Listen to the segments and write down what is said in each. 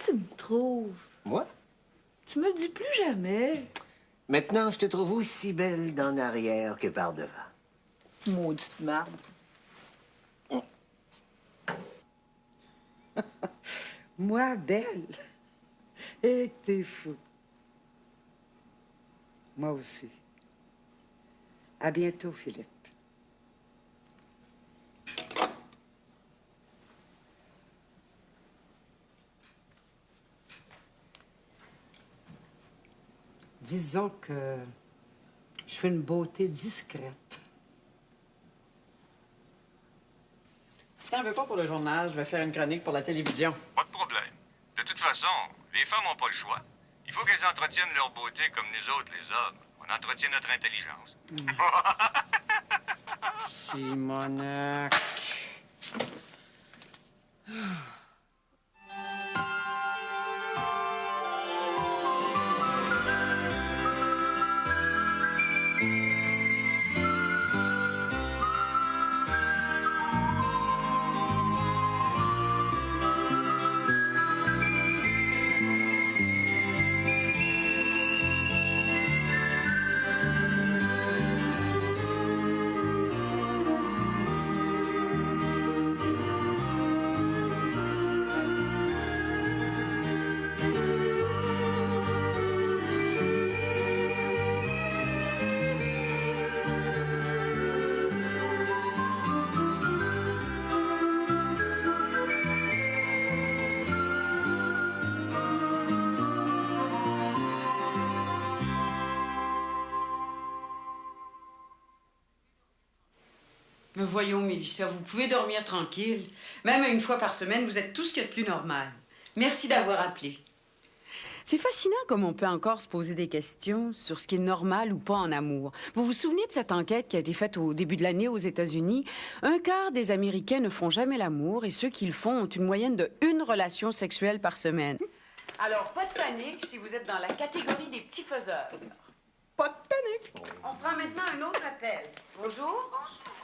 tu me trouves? Moi? Tu me le dis plus jamais. Maintenant, je te trouve aussi belle d'en arrière que par devant. Maudite marde. Moi, belle? Eh, t'es fou. Moi aussi. À bientôt, Philippe. Disons que je fais une beauté discrète. Si t'en veux pas pour le journal, je vais faire une chronique pour la télévision. Pas de problème. De toute façon, les femmes n'ont pas le choix. Il faut qu'elles entretiennent leur beauté comme nous autres, les hommes. On entretient notre intelligence. Simonac. Me voyons, Mélissa, vous pouvez dormir tranquille. Même une fois par semaine, vous êtes tout ce qu'il y a de plus normal. Merci d'avoir appelé. C'est fascinant comme on peut encore se poser des questions sur ce qui est normal ou pas en amour. Vous vous souvenez de cette enquête qui a été faite au début de l'année aux États-Unis? Un quart des Américains ne font jamais l'amour et ceux qui le font ont une moyenne de 1 relation sexuelle par semaine. Alors, pas de panique si vous êtes dans la catégorie des petits faiseurs. Pas de panique. On prend maintenant un autre appel. Bonjour. Bonjour,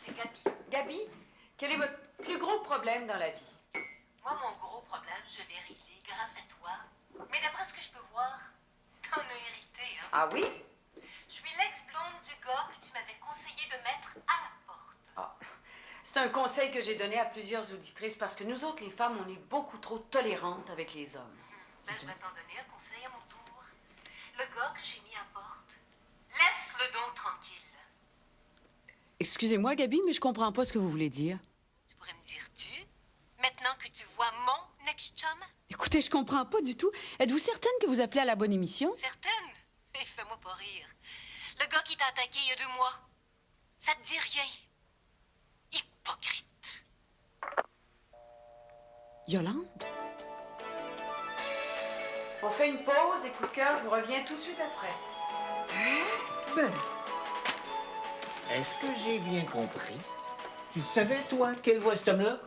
c'est Gabi. Gabi, quel est votre plus gros problème dans la vie? Moi, mon gros problème, je l'ai réglé grâce à toi. Mais d'après ce que je peux voir, t'en as hérité, hein? Ah oui? Je suis l'ex-blonde du gars que tu m'avais conseillé de mettre à la porte. Ah. C'est un conseil que j'ai donné à plusieurs auditrices parce que nous autres, les femmes, on est beaucoup trop tolérantes avec les hommes. Ben, je vais t'en donner un conseil à mon tour. Le gars que j'ai mis à porte, laisse-le donc tranquille. Excusez-moi, Gabi, mais je comprends pas ce que vous voulez dire. Tu pourrais me dire tu, maintenant que tu vois mon ex-chum? Écoutez, je comprends pas du tout. Êtes-vous certaine que vous appelez à la bonne émission? Certaine? Et fais-moi pas rire. Le gars qui t'a attaqué il y a 2 mois, ça te dit rien. Hypocrite. Yolande? On fait une pause et coup de cœur, je vous reviens tout de suite après. Ben, Est-ce que j'ai bien compris? Tu savais, toi, qu'elle voit cet homme-là?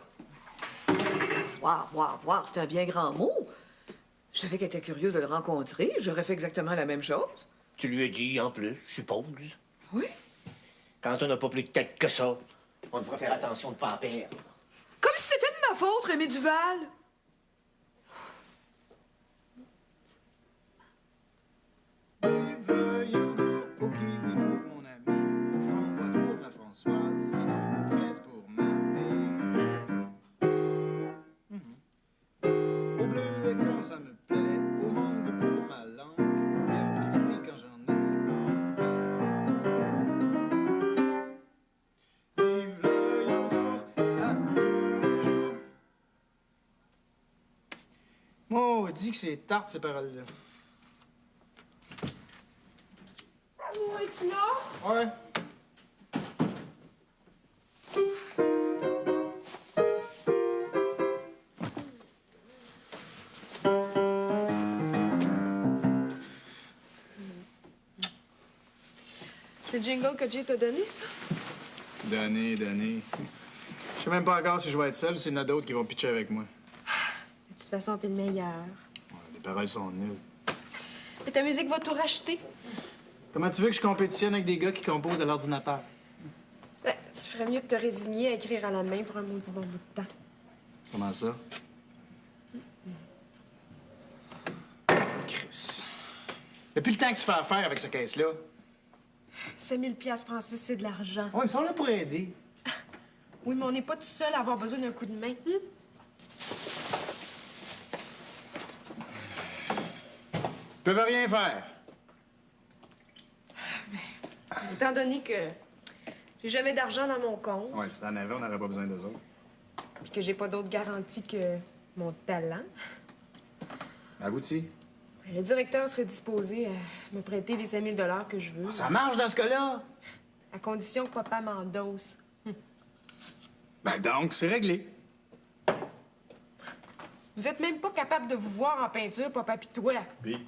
voir, c'est un bien grand mot. Je savais qu'elle était curieuse de le rencontrer. J'aurais fait exactement la même chose. Tu lui as dit, en plus, je suppose. Oui. Quand on n'a pas plus de tête que ça, on devrait faire attention de ne pas en perdre. Comme si c'était de ma faute, Rémi Duval. Vive le yogourt au kiwi pour mon ami, aux framboises pour ma Françoise, sinon aux fraises pour ma Thérèse. Au bleuet quand ça me plaît, au mangue pour ma langue, au bien petit fruit quand j'en ai envie. Vive le yogourt à tous les jours. Oh, dis que c'est tarte ces paroles-là. Oui, tu l'as? Ouais. C'est le jingle que Jay t'a donné, ça? Donné. Je sais même pas encore si je vais être seul ou s'il y en a d'autres qui vont pitcher avec moi. De toute façon, t'es le meilleur. Ouais, les paroles sont nulles. Mais ta musique va tout racheter. Comment tu veux que je compétitionne avec des gars qui composent à l'ordinateur? Ben, tu ferais mieux de te résigner à écrire à la main pour un maudit bon bout de temps. Comment ça? Depuis le temps que tu fais affaire avec cette caisse-là. 5 000 $, Francis, c'est de l'argent. Ouais, ils sont là pour aider. Oui, mais on n'est pas tout seul à avoir besoin d'un coup de main. Ils peuvent rien faire. Étant donné que j'ai jamais d'argent dans mon compte, Ouais, si t'en avais, on n'aurait pas besoin d'eux autres. puis que j'ai pas d'autre garantie que mon talent, Abouti. le directeur serait disposé à me prêter les 5 000 $ que je veux, Ça marche dans ce cas-là. à condition que papa m'endosse. Ben donc, c'est réglé. Vous êtes même pas capable de vous voir en peinture, papa pis toi. Puis?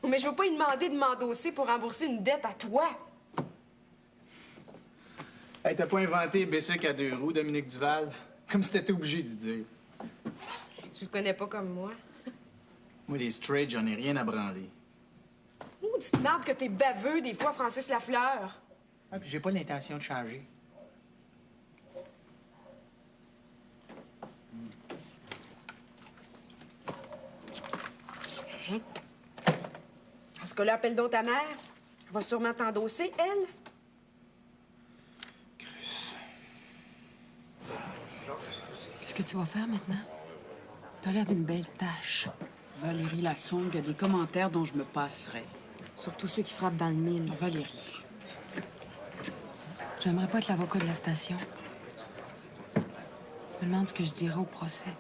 Mais je veux pas lui demander de m'endosser pour rembourser une dette à toi. Hey, t'as pas inventé Bessic à 2 roues, Dominique Duval? Comme si t'étais obligé d'y dire. Tu le connais pas comme moi. Moi, les straight, j'en ai rien à branler. Maudite marde que t'es baveux des fois, Francis Lafleur. Ah, puis j'ai pas l'intention de changer. Hein? En ce cas-là, appelle donc ta mère. Elle va sûrement t'endosser, elle. Qu'est-ce que tu vas faire maintenant? T'as l'air d'une belle tâche. Valérie Lassonde, il y a des commentaires dont je me passerai. Surtout ceux qui frappent dans le mille. Valérie. J'aimerais pas être l'avocat de la station. Je me demande ce que je dirais au procès.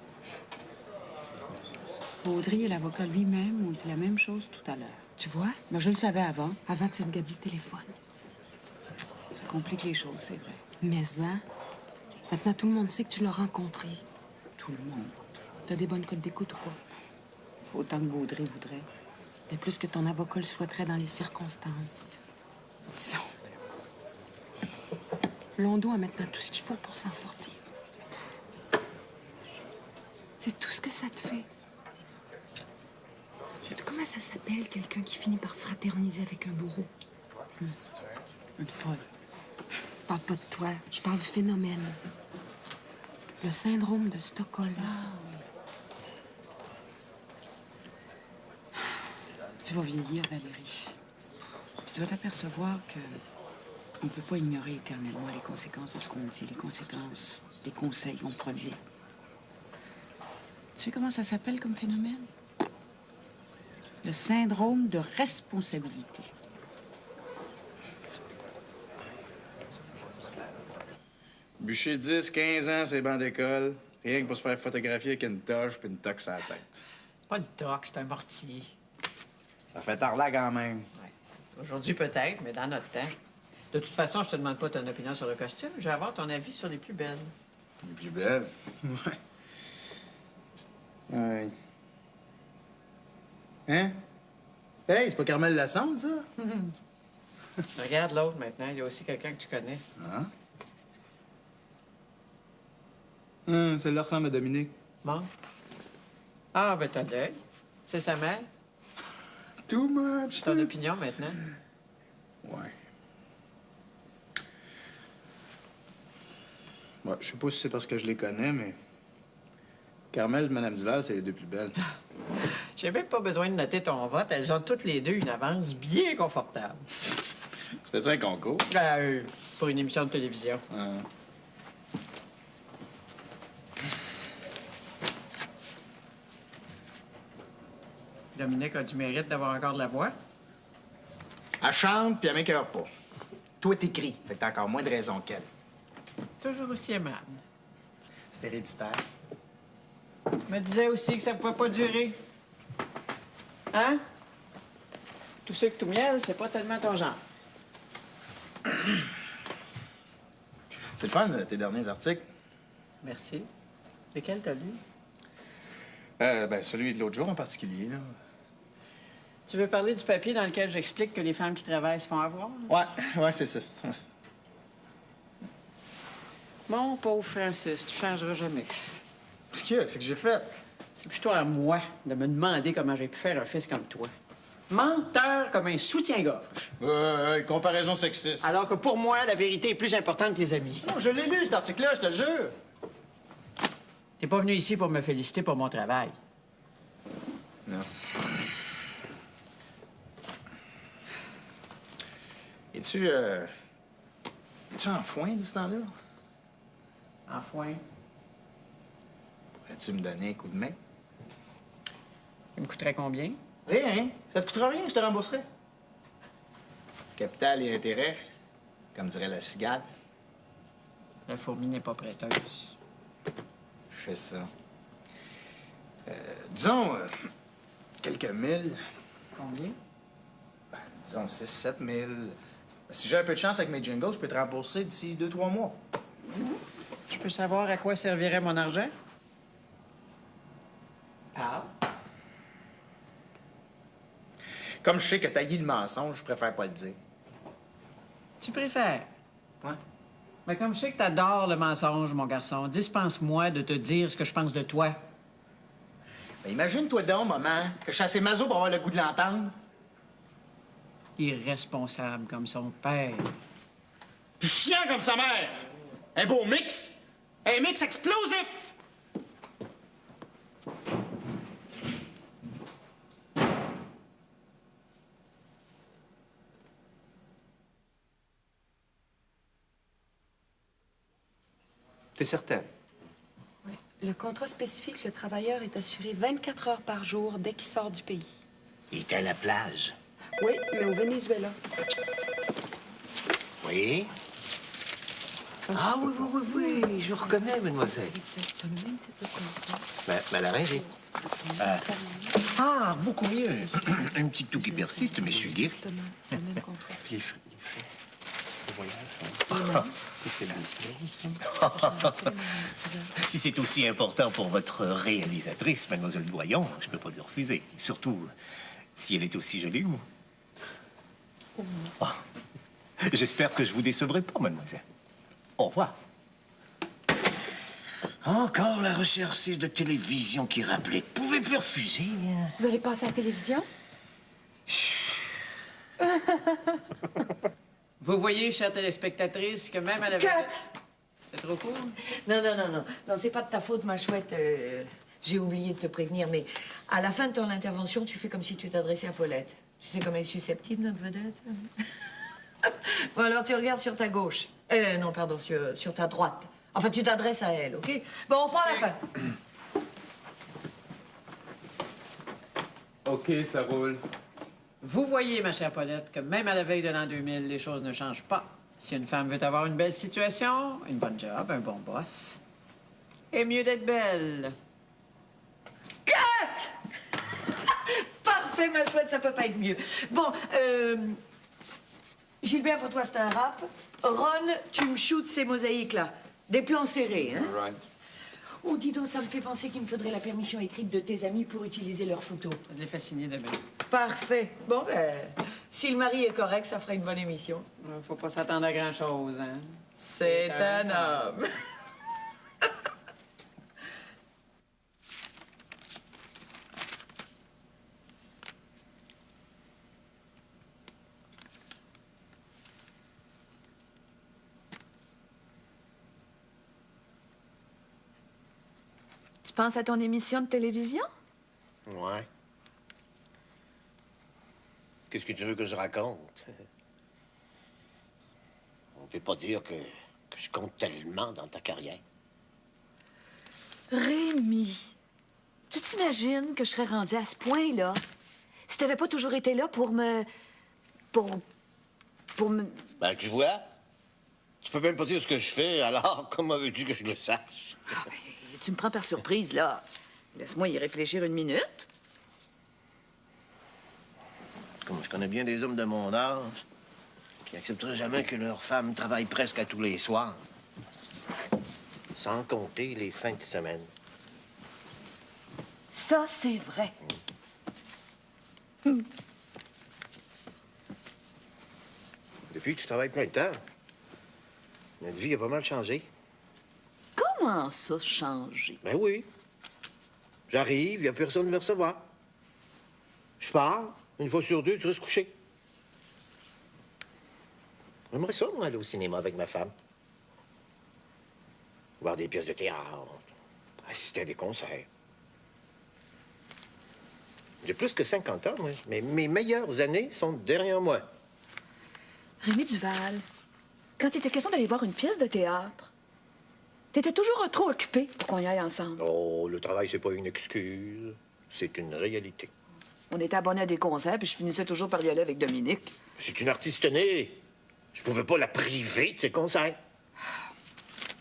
Audrey et l'avocat lui-même ont dit la même chose tout à l'heure. Tu vois? Mais je le savais avant. Avant que cette Gabi téléphone. Ça complique les choses, c'est vrai. Mais, hein? Maintenant, tout le monde sait que tu l'as rencontré. Tout le monde. T'as des bonnes cotes d'écoute ou pas? Autant que Audrey voudrait. Mais plus que ton avocat le souhaiterait dans les circonstances. Disons. Londo a maintenant tout ce qu'il faut pour s'en sortir. C'est tout ce que ça te fait. Sais-tu comment ça s'appelle, quelqu'un qui finit par fraterniser avec un bourreau? Une folle. Je parle pas de toi, je parle du phénomène. Le syndrome de Stockholm. Tu vas vieillir, Valérie. Puis tu vas t'apercevoir que on ne peut pas ignorer éternellement les conséquences de ce qu'on dit, les conséquences des conseils qu'on prodigue. Tu sais comment ça s'appelle comme phénomène? Le syndrome de responsabilité. Bûcher 10, 15 ans, c'est bancs d'école. Rien que pour se faire photographier avec une toche puis une toque à la tête. C'est pas une toque, c'est un mortier. Ça fait tarla quand même. Aujourd'hui, peut-être, mais dans notre temps. De toute façon, je te demande pas ton opinion sur le costume. Je vais avoir ton avis sur les plus belles. Les plus belles. Ouais. Ouais. Hein? Hey, c'est pas Carmel Lassonde, ça? Regarde l'autre maintenant. Il y a aussi quelqu'un que tu connais. Ah? Celle-là ressemble à Dominique. Bon. Ah, ben t'as d'œil. C'est sa mère. Too much. Ton opinion maintenant. Ouais. Ouais, je sais pas si c'est parce que je les connais, mais... Carmel et Mme Duval, c'est les deux plus belles. J'ai même pas besoin de noter ton vote. Elles ont toutes les deux une avance bien confortable. Tu fais-tu un concours? Pour une émission de télévision. Ah. Dominique a du mérite d'avoir encore de la voix. Elle chante, puis elle m'écœure pas. Toi, t'écris, fait que t'as encore moins de raison qu'elle. Toujours aussi aimable. C'est héréditaire. Me disait aussi que ça pouvait pas durer. Hein? Tout ce que tout miel, c'est pas tellement ton genre. C'est le fun, tes derniers articles. Merci. Lesquels t'as lu? Ben, celui de l'autre jour en particulier, là. Tu veux parler du papier dans lequel j'explique que les femmes qui travaillent se font avoir? Ouais, c'est ça. Ouais. Mon pauvre Francis, tu changeras jamais. Ce qu'il y a, c'est que j'ai fait. C'est plutôt à moi de me demander comment j'ai pu faire un fils comme toi. Menteur comme un soutien-gorge. Comparaison sexiste. Alors que pour moi, la vérité est plus importante que les amis. Non, je l'ai lu, cet article-là, je te le jure. T'es pas venu ici pour me féliciter pour mon travail. Non. Es-tu en foin de ce temps-là? En foin. Pourrais-tu me donner un coup de main? Il me coûterait combien? Rien. Ça te coûtera rien, je te rembourserai. Capital et intérêt, comme dirait la cigale. La fourmi n'est pas prêteuse. Je fais ça. Disons, quelques mille. Combien? Ben, disons 6-7 000. Si j'ai un peu de chance avec mes jingles, je peux te rembourser d'ici 2-3 mois. Je peux savoir à quoi servirait mon argent? Ah. Comme je sais que tailler le mensonge, je préfère pas le dire. Tu préfères? Ouais. Mais comme je sais que t'adores le mensonge, mon garçon, dispense-moi de te dire ce que je pense de toi. Ben, imagine-toi donc, maman, que je suis assez maso pour avoir le goût de l'entendre. Irresponsable comme son père. Puis chiant comme sa mère. Un beau mix. Un mix explosif. T'es certain? Oui. Le contrat spécifie que le travailleur est assuré 24 heures par jour dès qu'il sort du pays. Il est à la plage. Oui, mais au Venezuela. Oui? Ah oui, oui, oui, oui, je reconnais, mademoiselle. Mais elle a rêvé. Ah, beaucoup mieux. Un petit tout qui persiste, mais je suis guéri. Les frais. Le voyage, si c'est aussi important pour votre réalisatrice, mademoiselle Doyon, je peux pas lui refuser. Surtout si elle est aussi jolie que vous. Oh. J'espère que je vous décevrai pas, mademoiselle. Au revoir. Encore la recherchiste de télévision qui rappelait. Pouvez plus refuser. Vous allez passer à la télévision? Vous voyez, chère téléspectatrice, que même à la... Cut! C'est trop court? Non, non, non, non. Non, c'est pas de ta faute, ma chouette. J'ai oublié de te prévenir, mais à la fin de ton intervention, tu fais comme si tu t'adressais à Paulette. Tu sais comme elle est susceptible, notre vedette? Bon, alors tu regardes sur ta gauche. Non, pardon, sur ta droite. Enfin, tu t'adresses à elle, OK? Bon, on prend la fin. OK, ça roule. Vous voyez, ma chère Paulette, que même à la veille de l'an 2000, les choses ne changent pas. Si une femme veut avoir une belle situation, une bonne job, un bon boss, et mieux d'être belle. Cut! Parfait, ma chouette, ça peut pas être mieux. Bon, Gilbert, pour toi, c'est un rap. Ron, tu me shootes ces mosaïques-là. Des plans serrés, hein? All right. Oh, dis donc, ça me fait penser qu'il me faudrait la permission écrite de tes amis pour utiliser leurs photos. Je les fais signer demain. Parfait. Bon, ben, si le mari est correct, ça fera une bonne émission. Faut pas s'attendre à grand-chose, hein? C'est un homme. Tu penses à ton émission de télévision? Ouais. Qu'est-ce que tu veux que je raconte? On peut pas dire que je compte tellement dans ta carrière. Rémi, tu t'imagines que je serais rendue à ce point-là si t'avais pas toujours été là pour me... pour me... Ben, tu vois, tu peux même pas dire ce que je fais, alors comment veux-tu que je le sache? Ah, ben, tu me prends par surprise, là. Laisse-moi y réfléchir une minute. Comme je connais bien des hommes de mon âge qui accepteraient jamais que leur femme travaille presque à tous les soirs. Sans compter les fins de semaine. Ça, c'est vrai. Depuis que tu travailles plein de temps, notre vie a pas mal changé. Comment ça, changer? Ben oui. J'arrive, il n'y a personne de me recevoir. Je pars, une fois sur deux, tu restes couché. J'aimerais ça, moi, aller au cinéma avec ma femme. Voir des pièces de théâtre, assister à des concerts. J'ai plus que 50 ans, moi. Mais mes meilleures années sont derrière moi. Rémi Duval, quand il était question d'aller voir une pièce de théâtre, t'étais toujours trop occupé pour qu'on y aille ensemble. Oh, le travail, c'est pas une excuse. C'est une réalité. On était abonnés à des concerts, puis je finissais toujours par y aller avec Dominique. C'est une artiste née. Je pouvais pas la priver de ses concerts.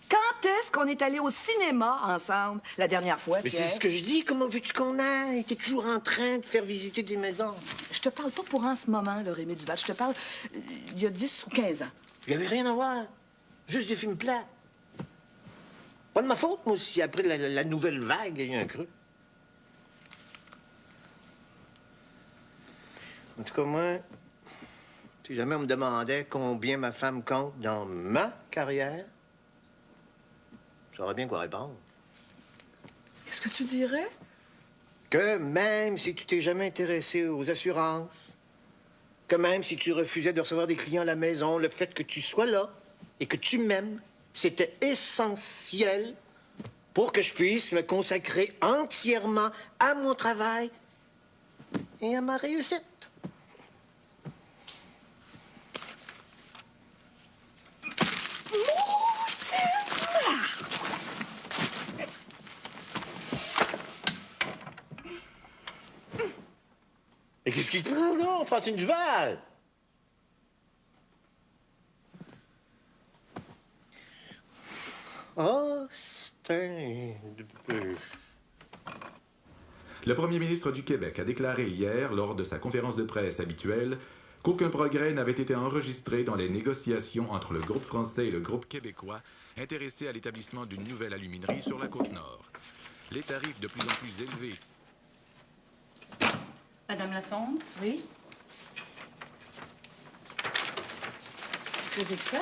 Quand est-ce qu'on est allé au cinéma ensemble la dernière fois, Mais Pierre? c'est ce que je dis. Comment veux-tu qu'on aille? T'es toujours en train de faire visiter des maisons. Je te parle pas pour en ce moment, là, Rémi Duval. Je te parle d'il y a 10 ou 15 ans. Il y avait rien à voir. Juste des films plats. Pas de ma faute, moi, si après la nouvelle vague, il y a eu un creux. En tout cas, moi, si jamais on me demandait combien ma femme compte dans ma carrière, je saurais bien quoi répondre. Qu'est-ce que tu dirais? Que même si tu t'es jamais intéressé aux assurances, que même si tu refusais de recevoir des clients à la maison, le fait que tu sois là et que tu m'aimes, c'était essentiel pour que je puisse me consacrer entièrement à mon travail et à ma réussite. Mais qu'est-ce qui te prend, non, Francine Duval? Oh, c'est un peu... Le premier ministre du Québec a déclaré hier, lors de sa conférence de presse habituelle, qu'aucun progrès n'avait été enregistré dans les négociations entre le groupe français et le groupe québécois intéressés à l'établissement d'une nouvelle aluminerie sur la Côte-Nord. Les tarifs de plus en plus élevés. Madame Lassonde? Oui? Qu'est-ce que c'est que ça?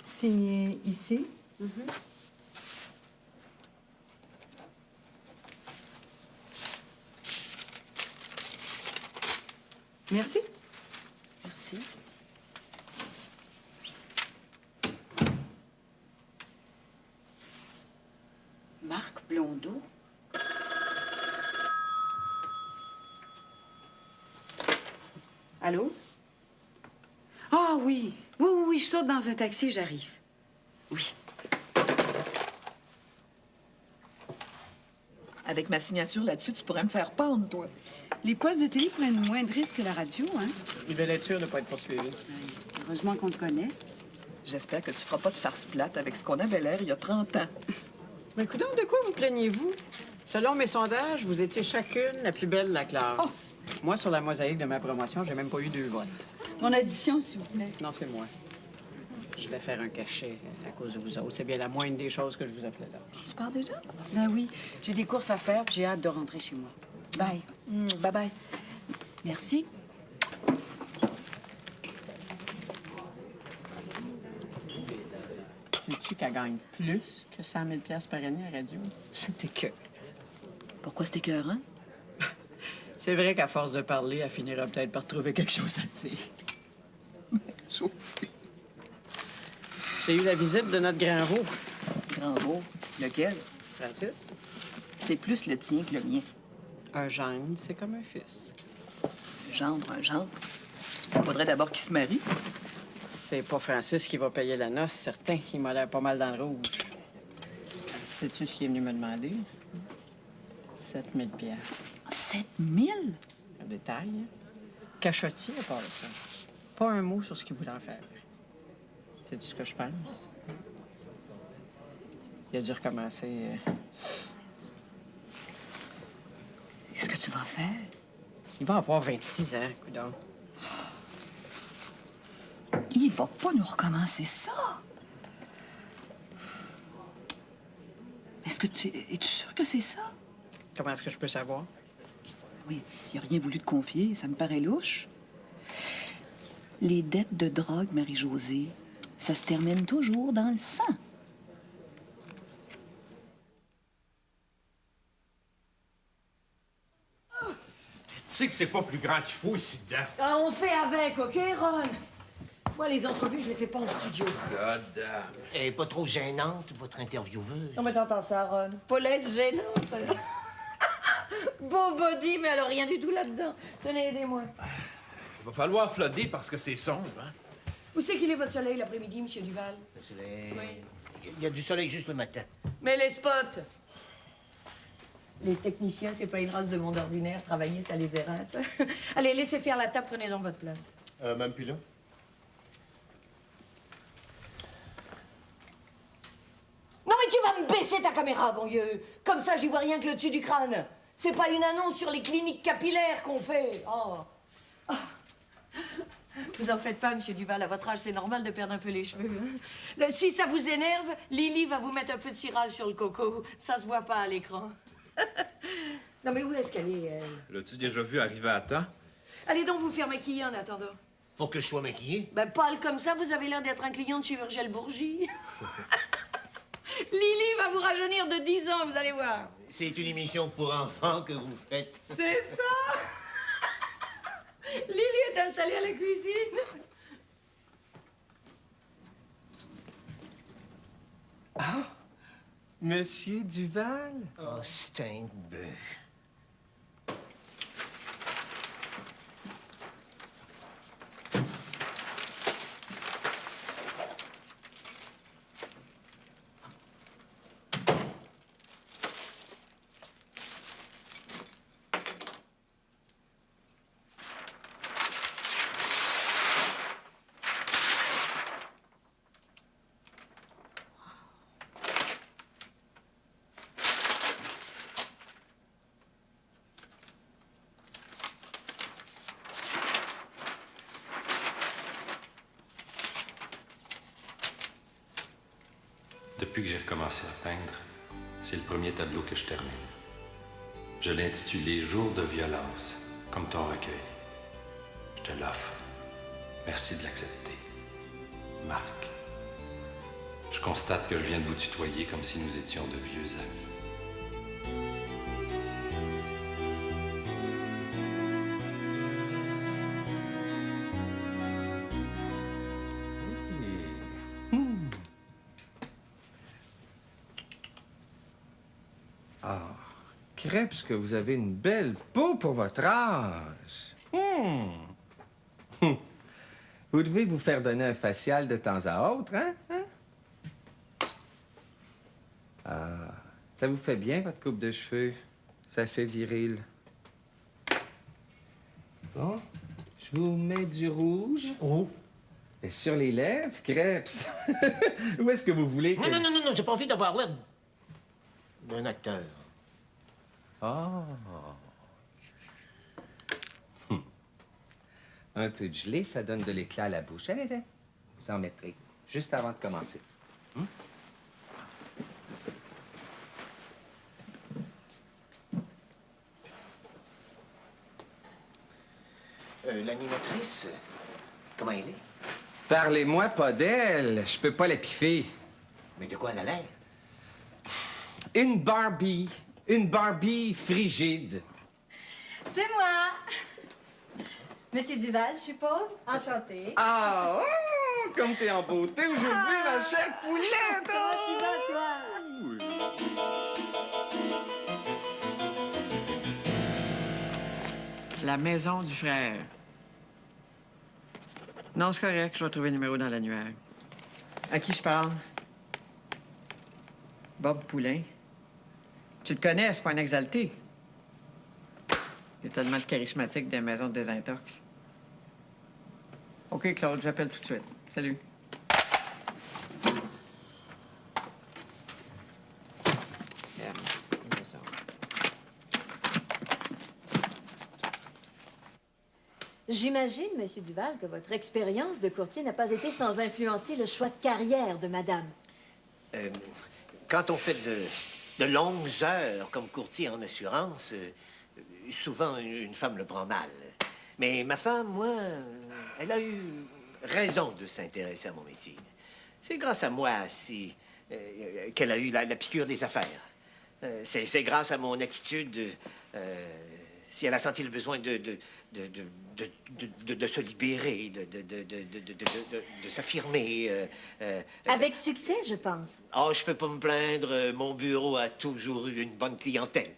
Signé ici. Merci. Merci. Marc Blondeau? Allô? Ah oui. Oui, je saute dans un taxi, j'arrive. Oui. Avec ma signature là-dessus, tu pourrais me faire pendre, toi. Les postes de télé prennent moins de risques que la radio, hein? Il veut être sûr de ne pas être poursuivi. Heureusement qu'on te connaît. J'espère que tu feras pas de farce plate avec ce qu'on avait l'air il y a 30 ans. Mais écoutez, de quoi vous plaignez-vous? Selon mes sondages, vous étiez chacune la plus belle de la classe. Oh. Moi, sur la mosaïque de ma promotion, j'ai même pas eu 2 votes. Mon addition, s'il vous plaît. Non, c'est moi. Je vais faire un cachet à cause de vous autres. C'est bien la moindre des choses que je vous appelais là. Tu pars déjà? Ben oui, j'ai des courses à faire, puis j'ai hâte de rentrer chez moi. Bye. Bye-bye. Merci. Sais-tu qu'elle gagne plus que 100 000 $ par année à radio? C'était que. Pourquoi c'était écœurant? C'est vrai qu'à force de parler, elle finira peut-être par trouver quelque chose à dire. J'ai eu la visite de notre grand veau. Grand beau. Lequel? Francis? C'est plus le tien que le mien. Un gendre, c'est comme un fils. Un gendre. Faudrait d'abord qu'il se marie. C'est pas Francis qui va payer la noce, certain. Il m'a l'air pas mal dans le rouge. Sais-tu ce qu'il est venu me demander? 7 000 $. 7 000? Un détail, hein? Cachotier à part de ça. Pas un mot sur ce qu'il voulait en faire. C'est ce que je pense. Il a dû recommencer. Qu'est-ce que tu vas faire? Il va avoir 26 ans, coudonc. Il va pas nous recommencer ça. Es-tu sûr que c'est ça? Comment est-ce que je peux savoir? Oui, s'il n'a rien voulu te confier, ça me paraît louche. Les dettes de drogue, Marie-Josée, ça se termine toujours dans le sang. Tu sais que c'est pas plus grand qu'il faut ici dedans. Ah, on fait avec, OK, Ron? Moi, les entrevues, je les fais pas en studio. God damn. Elle est pas trop gênante, votre intervieweuse. Non, mais t'entends ça, Ron? Paulette gênante. Beau body, mais alors rien du tout là-dedans. Tenez, aidez-moi. Va falloir flotter parce que c'est sombre, hein? Où c'est qu'il est votre soleil l'après-midi, Monsieur Duval? Le soleil... Il y a du soleil juste le matin. Mais les spots! Les techniciens, c'est pas une race de monde ordinaire. Travailler, ça les érate. Allez, laissez faire la table, prenez donc votre place. Même plus là? Non, mais tu vas me baisser ta caméra, bon Dieu! Comme ça, j'y vois rien que le dessus du crâne. C'est pas une annonce sur les cliniques capillaires qu'on fait. Oh. Oh. Vous en faites pas, Monsieur Duval. À votre âge, c'est normal de perdre un peu les cheveux. Hein? Si ça vous énerve, Lily va vous mettre un peu de cirage sur le coco. Ça se voit pas à l'écran. Non, mais où est-ce qu'elle est, elle? L'as-tu déjà vu arriver à temps? Allez donc vous faire maquiller en attendant. Faut que je sois maquillé? Ben, pâle comme ça, vous avez l'air d'être un client de chez Virgile Bourgie. Lily va vous rajeunir de 10 ans, vous allez voir. C'est une émission pour enfants que vous faites. C'est ça! Lily est installée à la cuisine. Ah! Monsieur Duval? Oh, Steinberg. Depuis que j'ai recommencé à peindre, c'est le premier tableau que je termine. Je l'ai intitulé « Jour de violence », comme ton recueil. Je te l'offre. Merci de l'accepter. Marc. Je constate que je viens de vous tutoyer comme si nous étions de vieux amis. Ah, Crêpes, que vous avez une belle peau pour votre âge. Vous devez vous faire donner un facial de temps à autre, hein? Ah, ça vous fait bien, votre coupe de cheveux. Ça fait viril. Bon, je vous mets du rouge. Oh! Et sur les lèvres, Crêpes. Où est-ce que vous voulez que... Non, j'ai pas envie d'avoir l'air d'un acteur. Ah. Un peu de gelée, ça donne de l'éclat à la bouche. Allez, vous en mettrez juste avant de commencer. L'animatrice, comment elle est? Parlez-moi pas d'elle. Je peux pas la piffer. Mais de quoi elle a l'air? Une Barbie. Une Barbie frigide. C'est moi! Monsieur Duval, je suppose? Enchantée. Ah, oh, comme t'es en beauté aujourd'hui, ma chère poulette! Comment tu vas, toi? La maison du frère. Non, c'est correct, je vais trouver le numéro dans l'annuaire. À qui je parle? Bob Poulain. Tu le connais, c'est pas un exalté. Il est tellement charismatique des maisons de désintox. OK, Claude, j'appelle tout de suite. Salut. J'imagine, Monsieur Duval, que votre expérience de courtier n'a pas été sans influencer le choix de carrière de Madame. Quand on fait de longues heures comme courtier en assurance, souvent une femme le prend mal. Mais ma femme, moi, elle a eu raison de s'intéresser à mon métier. C'est grâce à moi si qu'elle a eu la piqûre des affaires. C'est grâce à mon attitude si elle a senti le besoin de se libérer, de s'affirmer. Avec succès, je pense. Oh, je peux pas me plaindre. Mon bureau a toujours eu une bonne clientèle.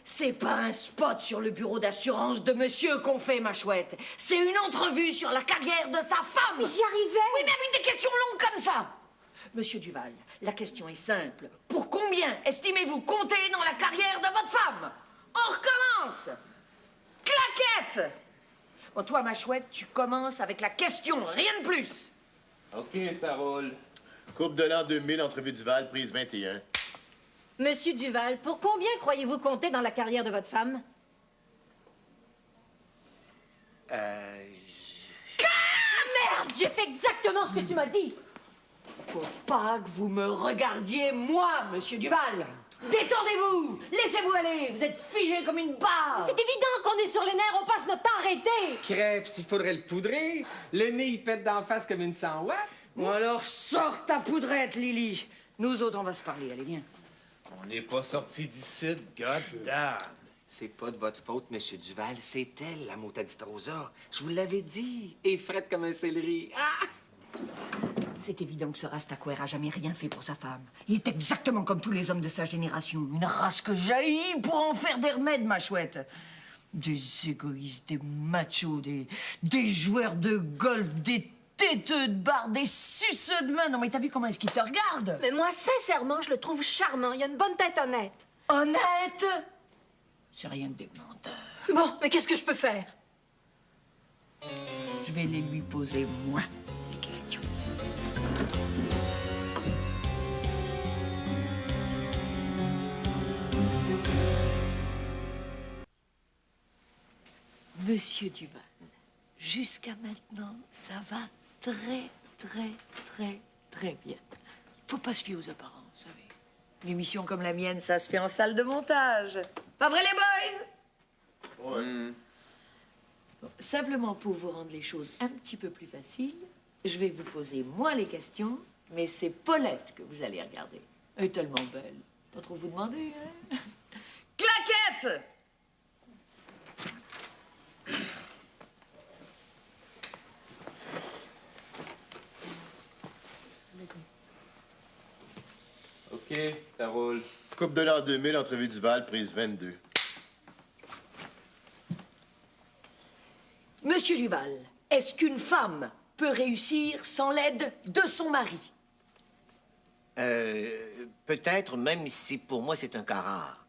C'est pas un spot sur le bureau d'assurance de monsieur qu'on fait, ma chouette. C'est une entrevue sur la carrière de sa femme. J'y arrivais. Oui, mais avec des questions longues comme ça. Monsieur Duval, la question est simple. Pour combien estimez-vous compter dans la carrière de votre femme? On recommence. Claquette. Bon, toi, ma chouette, tu commences avec la question, rien de plus. OK, ça roule. Coupe de l'an 2000, entrevue Duval, prise 21. Monsieur Duval, pour combien croyez-vous compter dans la carrière de votre femme? Merde! J'ai fait exactement ce que tu m'as dit! Faut pas que vous me regardiez, moi, monsieur Duval. Détendez-vous! Laissez-vous aller! Vous êtes figé comme une barre! C'est évident qu'on est sur les nerfs, on passe notre temps arrêté! Crêpes, il faudrait le poudrer. Le nez, il pète d'en face comme une 100 watts. Bon, alors, sors ta poudrette, Lily. Nous autres, on va se parler. Allez, viens. On n'est pas sorti d'ici, god damn. C'est pas de votre faute, Monsieur Duval. C'est elle, la motadite Rosa. Je vous l'avais dit. Et frette comme un céleri. Ah! C'est évident que ce Rastaquouère a jamais rien fait pour sa femme. Il est exactement comme tous les hommes de sa génération. Une race que jaillit pour en faire des remèdes, ma chouette. Des égoïstes, des machos, des joueurs de golf, des têteux de bar, des suceux de main. Non, mais t'as vu comment est-ce qu'il te regarde? Mais moi, sincèrement, je le trouve charmant. Il a une bonne tête honnête. Honnête? C'est rien que des menteurs. Bon, mais qu'est-ce que je peux faire? Je vais les lui poser, moi, les questions. Monsieur Duval, jusqu'à maintenant, ça va très, très, très, très bien. Faut pas se fier aux apparences, vous savez. Une émission comme la mienne, ça se fait en salle de montage. Pas vrai, les boys? Ouais. Bon, simplement pour vous rendre les choses un petit peu plus faciles, je vais vous poser moi les questions, mais c'est Paulette que vous allez regarder. Elle est tellement belle. Pas trop vous demander, hein? Claquette! OK, ça roule. Coupe de l'an 2000, entrevue Duval, prise 22. Monsieur Duval, est-ce qu'une femme peut réussir sans l'aide de son mari? Peut-être, même si pour moi c'est un cas rare.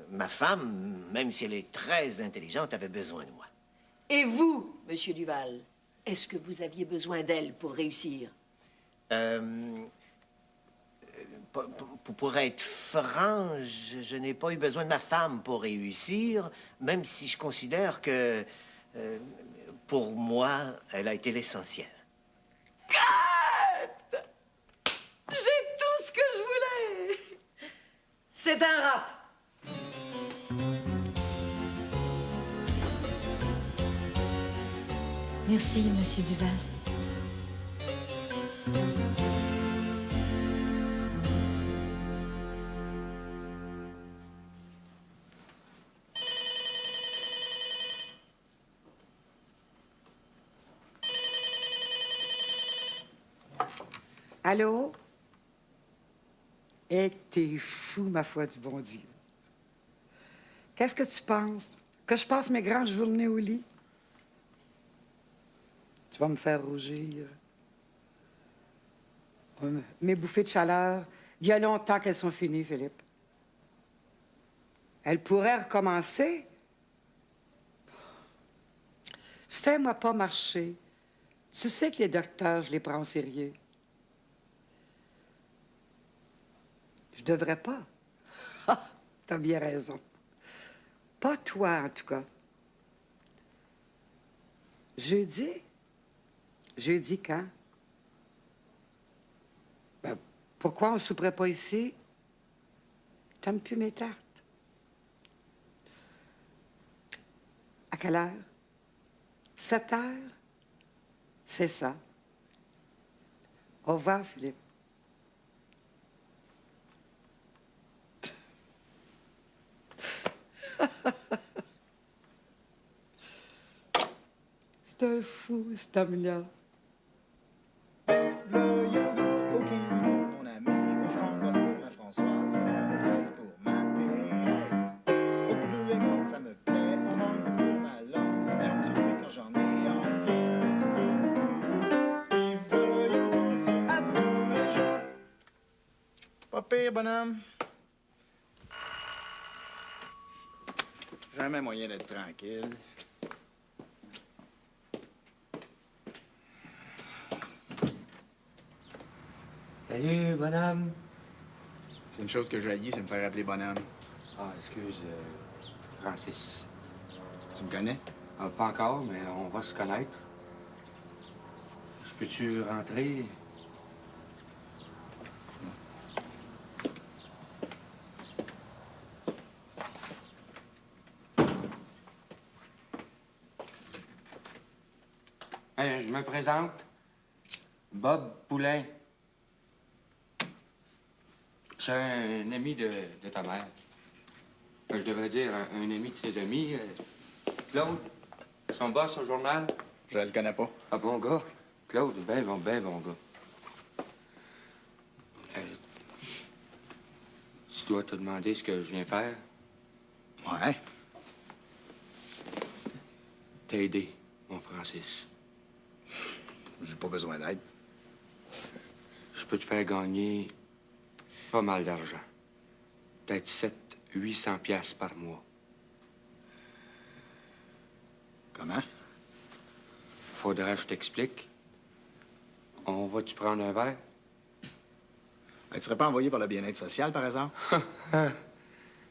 Ma femme, même si elle est très intelligente, avait besoin de moi. Et vous, monsieur Duval, est-ce que vous aviez besoin d'elle pour réussir? Pour être franc, je n'ai pas eu besoin de ma femme pour réussir, même si je considère que, pour moi, elle a été l'essentiel. Cut! J'ai tout ce que je voulais! C'est un rap! Merci, monsieur Duval. Allô? Eh, t'es fou, ma foi du bon Dieu. Qu'est-ce que tu penses? Que je passe mes grandes journées au lit? Tu vas me faire rougir. Mes bouffées de chaleur, il y a longtemps qu'elles sont finies, Philippe. Elles pourraient recommencer. Fais-moi pas marcher. Tu sais que les docteurs, je les prends au sérieux. Je devrais pas. Ah, t'as bien raison. Pas toi, en tout cas. Jeudi? Jeudi quand? Ben, pourquoi on ne souperait pas ici? T'aimes plus mes tartes? À quelle heure? 7 heures? C'est ça. Au revoir, Philippe. C'est un fou, cet homme-là. Le yogourt au kiwi pour mon ami, aux framboises pour ma Françoise, aux fraises pour ma Thérèse, aux pire, bonhomme. Jamais moyen d'être tranquille. Salut, bonhomme. C'est une chose que j'haïs, c'est me faire appeler bonhomme. Ah, excuse, Francis. Tu me connais? Ah, pas encore, mais on va se connaître. Je peux-tu rentrer? Hey, je me présente. Bob Poulain. C'est un ami de ta mère. Je devrais dire un ami de ses amis. Claude, son boss au journal. Je le connais pas. Ah, bon gars. Claude, ben bon gars. Tu dois te demander ce que je viens faire. Ouais. T'aider, mon Francis. J'ai pas besoin d'aide. Je peux te faire gagner pas mal d'argent. Peut-être 700-800 piastres par mois. Comment? Faudra que je t'explique. On va-tu prendre un verre? Tu serais pas envoyé par le bien-être social, par exemple?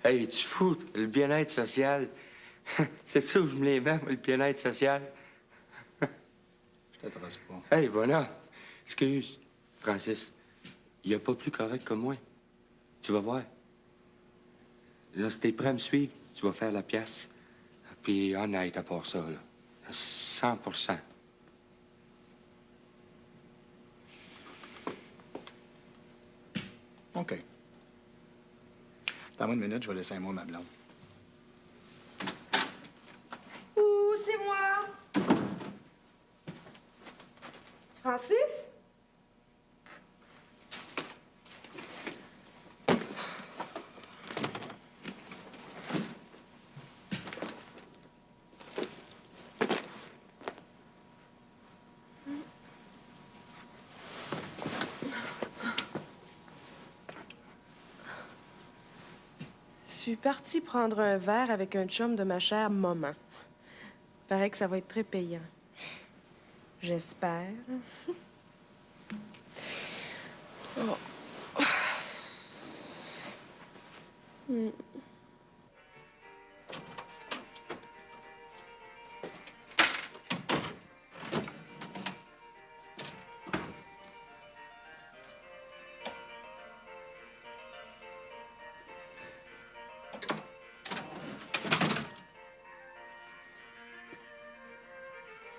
Hey, tu fous, le bien-être social. C'est ça où je me les mets, moi, le bien-être social? Je t'intéresse pas. Hey, bonhomme, excuse, Francis. Il n'y a pas plus correct que moi. Tu vas voir. Là, si t'es prêt à me suivre, tu vas faire la pièce. Puis honnête à part ça, là. 100%. OK. Dans une minute, je vais laisser un mot à ma blonde. Ouh, c'est moi! Francis? Je suis partie prendre un verre avec un chum de ma chère maman. Paraît que ça va être très payant. J'espère. Oh. Hmm.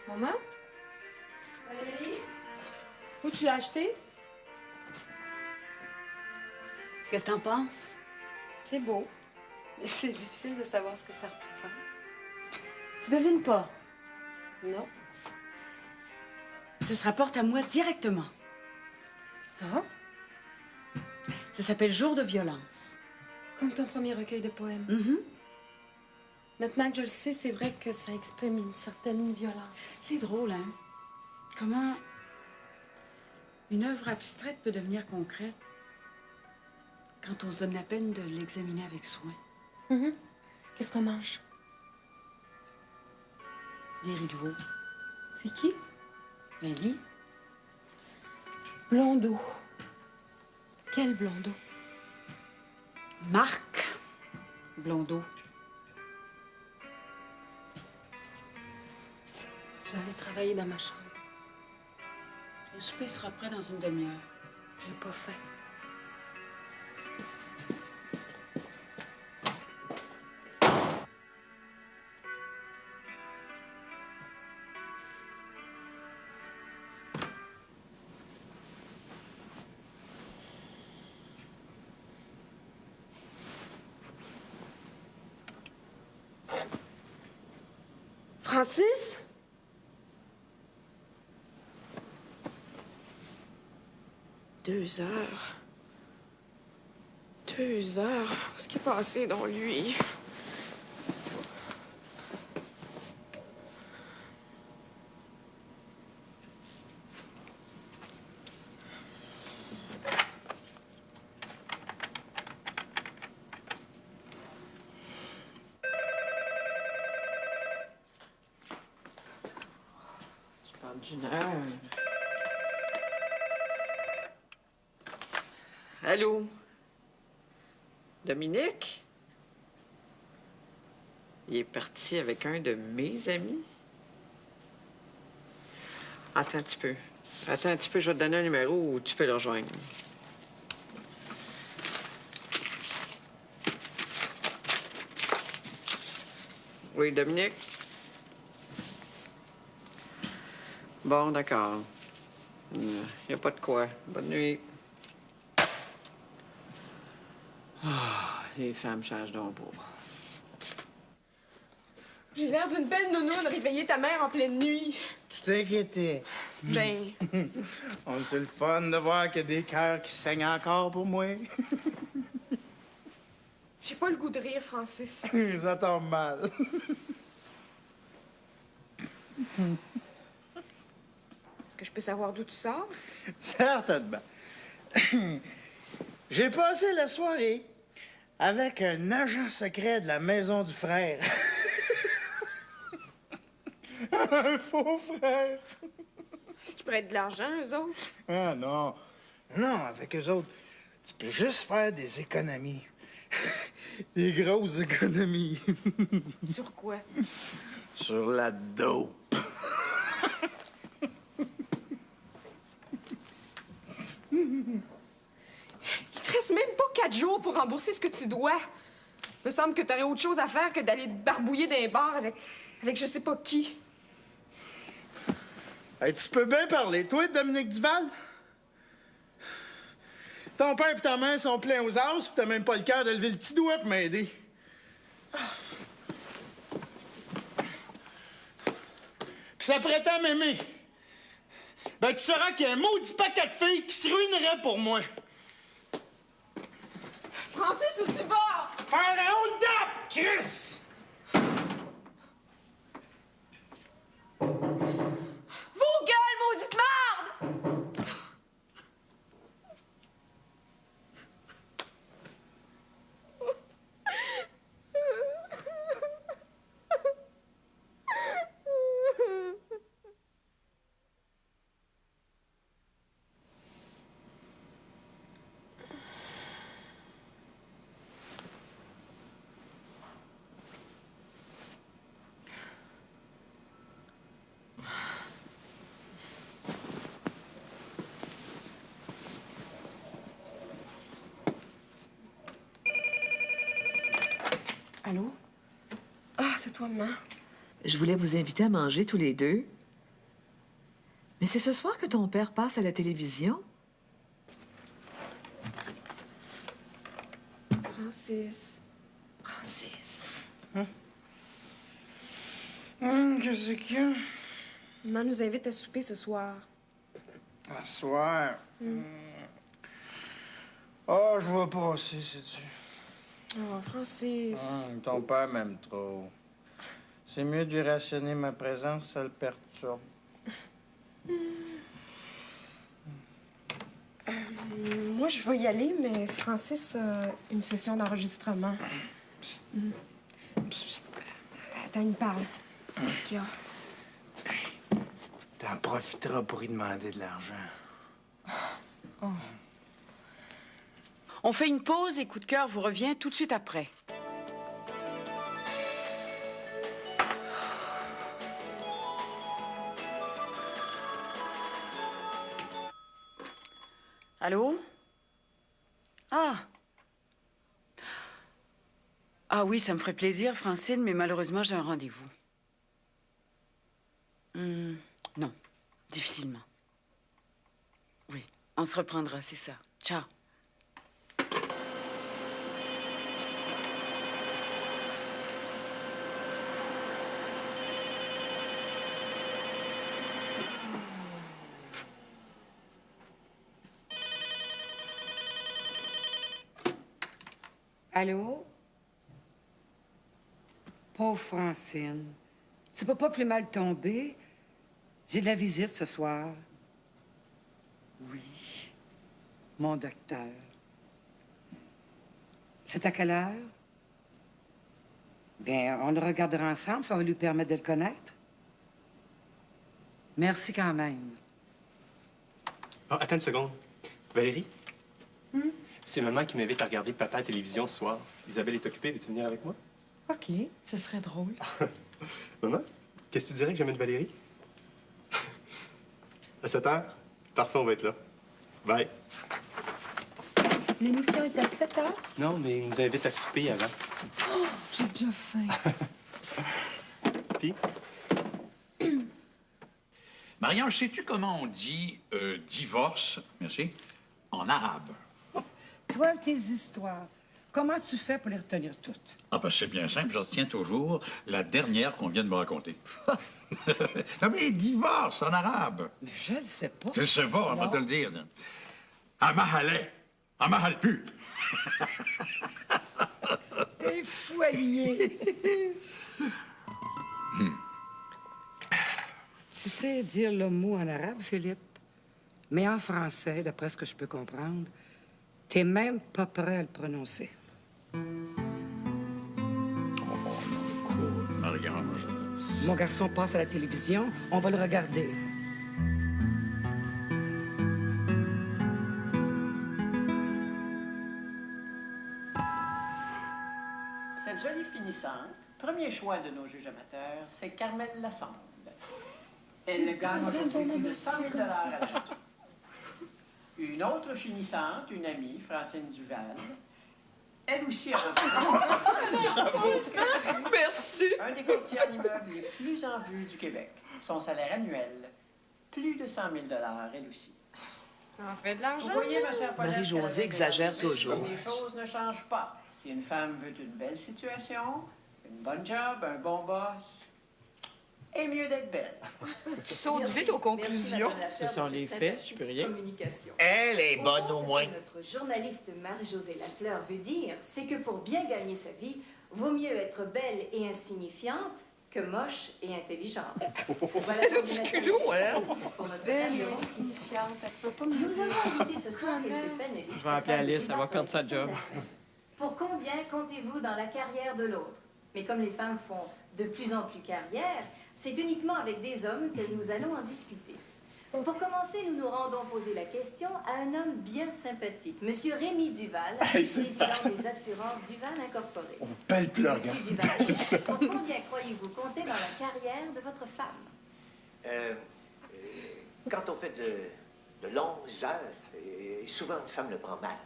Maman? Valérie? Où tu l'as acheté? Qu'est-ce que t'en penses? C'est beau. Mais c'est difficile de savoir ce que ça représente. Tu devines pas. Non. Ça se rapporte à moi directement. Ah? Ça s'appelle Jour de violence. Comme ton premier recueil de poèmes. Mhm. Maintenant que je le sais, c'est vrai que ça exprime une certaine violence. C'est drôle, hein? Comment une œuvre abstraite peut devenir concrète quand on se donne la peine de l'examiner avec soin. Mhm. Qu'est-ce qu'on mange? Des riz de veau. C'est qui? Un lit. Blondeau. Quel Blondeau? Marc Blondeau. Je vais aller travailler dans ma chambre. Le souper sera prêt dans une demi-heure. J'ai pas faim. Francis? Deux heures. 2 heures. Ce qui est passé dans lui. d'une heure. Allô? Dominique? Il est parti avec un de mes amis? Attends un petit peu. Attends un petit peu, je vais te donner un numéro où tu peux le rejoindre. Oui, Dominique? Bon, d'accord. Il n'y a pas de quoi. Bonne nuit. Ah, les femmes changent donc pas. J'ai l'air d'une belle nounoune réveiller ta mère en pleine nuit. Tu t'inquiétais. Ben, Oh, c'est le fun de voir qu'il y a des cœurs qui saignent encore pour moi. j'ai pas le goût de rire, Francis. Ça tombe mal. Est-ce que je peux savoir d'où tu sors? Certainement. J'ai passé la soirée avec un agent secret de la maison du frère. Un faux frère. Est-ce qu'ils prêtent de l'argent, eux autres? Ah non. Non, avec eux autres, tu peux juste faire des économies. Des grosses économies. Sur quoi? Sur la dope. Il te reste même pas 4 jours pour rembourser ce que tu dois. Il me semble que t'aurais autre chose à faire que d'aller te barbouiller dans les bars avec je sais pas qui. Hey, tu peux bien parler, toi, Dominique Duval? Ton père et ta mère sont pleins aux as, puis t'as même pas le cœur de lever le petit doigt pour m'aider. Puis ça prétend m'aimer. Ben, tu sauras qu'il y a un maudit paquet de filles qui se ruinerait pour moi. Francis, où tu vas? Faire un hold-up, Chris! Vos gueules, maudite marde! Allô? Ah, c'est toi, maman. Je voulais vous inviter à manger tous les deux. Mais c'est ce soir que ton père passe à la télévision? Francis. Francis. Qu'est-ce qu'il y a? Maman nous invite à souper ce soir. À soir. Oh, je vais passer, sais-tu. Oh, Francis. Ton père m'aime trop. C'est mieux de lui rationner ma présence, ça le perturbe. Moi, je vais y aller, mais Francis a une session d'enregistrement. Attends, il parle. Qu'est-ce qu'il y a? T'en profiteras pour y demander de l'argent. Oh. On fait une pause et Coup de cœur vous revient tout de suite après. Allô? Ah! Ah oui, ça me ferait plaisir, Francine, mais malheureusement, j'ai un rendez-vous. Non, difficilement. Oui, on se reprendra, c'est ça. Ciao. Allô? Pauvre Francine. Tu peux pas plus mal tomber? J'ai de la visite ce soir. Oui, mon docteur. C'est à quelle heure? Bien, on le regardera ensemble, ça va lui permettre de le connaître. Merci quand même. Ah, attends une seconde. Valérie? C'est maman qui m'invite à regarder papa à la télévision ce soir. Isabelle est occupée. Veux-tu venir avec moi? OK, ce serait drôle. Maman, qu'est-ce que tu dirais que j'amène Valérie? À 7 heures? Parfait, on va être là. Bye. L'émission est à 7 heures? Non, mais il nous invite à souper avant. Oh, j'ai déjà faim. Puis? Marie-Ange, sais-tu comment on dit divorce, merci, en arabe? Toi, tes histoires, comment tu fais pour les retenir toutes? Ah, ben c'est bien simple, je retiens toujours la dernière qu'on vient de me raconter. Non, mais divorce en arabe. Mais je ne sais pas. Tu sais pas, on va te le dire. Amahaleh, amahalpu. T'es fou allié. Tu sais dire le mot en arabe, Philippe? Mais en français, d'après ce que je peux comprendre, t'es même pas prêt à le prononcer. Marie-Ange. Mon garçon passe à la télévision, on va le regarder. Cette jolie finissante, premier choix de nos juges amateurs, c'est Carmel Lassonde. Elle gagne aujourd'hui plus de 100 000 à la radio. Une autre finissante, une amie, Francine Duval, elle aussi a Merci. un des courtiers en immeubles les plus en vue du Québec. Son salaire annuel, plus de 100 000 elle aussi. On fait de l'argent. Vous voyez, ma chère Paulette, Marie-Josée exagère toujours. les choses ne changent pas. Si une femme veut une belle situation, une bonne job, un bon boss, et mieux d'être belle. Tu sautes vite aux conclusions. Ce sont les faits, je peux rien. Elle est bonne au moins. Notre journaliste Marie-Josée Lafleur veut dire, c'est que pour bien gagner sa vie, vaut mieux être belle et insignifiante que moche et intelligente. Voilà donc pour notre Belle et tableau. insignifiante. Nous avons invité ce soir quelques panélistes. Je vais appeler Alice, elle va perdre sa job. Pour combien comptez-vous dans la carrière de l'autre? Mais comme les femmes font de plus en plus carrière, c'est uniquement avec des hommes que nous allons en discuter. Pour commencer, nous nous rendons poser la question à un homme bien sympathique, Monsieur Rémi Duval, président des assurances Duval Incorporées. Belle plug. Monsieur Duval, pour combien croyez-vous compter dans la carrière de votre femme? Quand on fait de longues heures, souvent une femme le prend mal.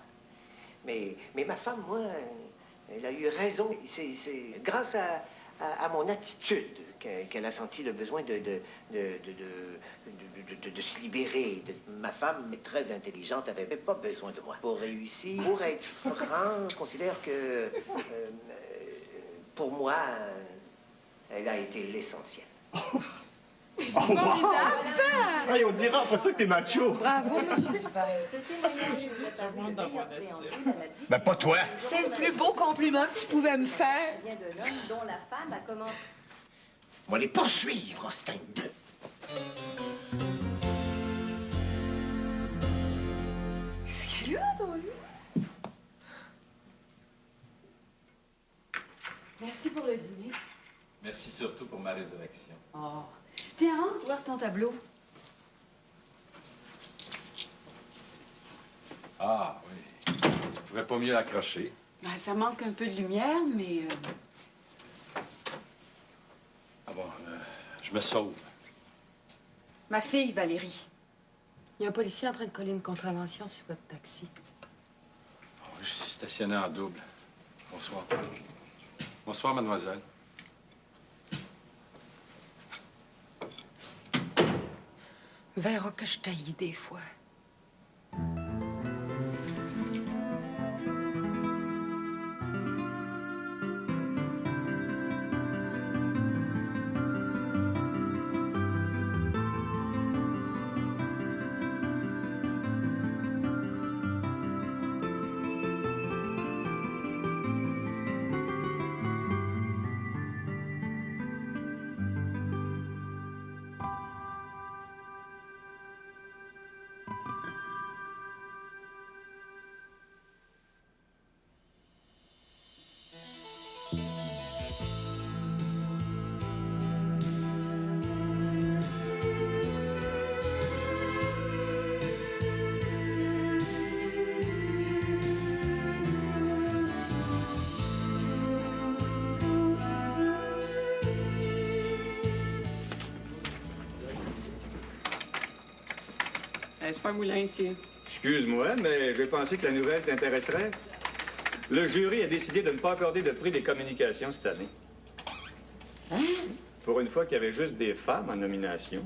Mais ma femme, moi, elle a eu raison. C'est grâce à mon attitude qu'elle a senti le besoin de se libérer. Ma femme est très intelligente, elle n'avait pas besoin de moi. Pour réussir, pour être franc, je considère que, pour moi, elle a été l'essentiel. C'est formidable! Hey, on dira pas ça que t'es macho. Bravo, Monsieur Duval. Ce témoignage vous a paru le meilleur préambule à la discussion. Ben, pas toi. C'est le plus beau compliment que tu pouvais me faire. Ça vient d'un homme dont la femme a commencé. On va les poursuivre, Austin bleu. Qu'est-ce qu'il y a dans lui? Merci pour le dîner. Merci surtout pour ma résurrection. Oh. Tiens, rentre voir ton tableau. Ah, oui. Tu pouvais pas mieux l'accrocher. Ben, ça manque un peu de lumière, mais... Ah bon, je me sauve. Ma fille, Valérie. Il y a un policier en train de coller une contravention sur votre taxi. Oh, je suis stationné en double. Bonsoir. Bonsoir, mademoiselle. Verra que je taillis des fois. faire moulin ici. Excuse-moi, mais j'ai pensé que la nouvelle t'intéresserait. Le jury a décidé de ne pas accorder de prix des communications cette année. Hein? Pour une fois qu'il y avait juste des femmes en nomination,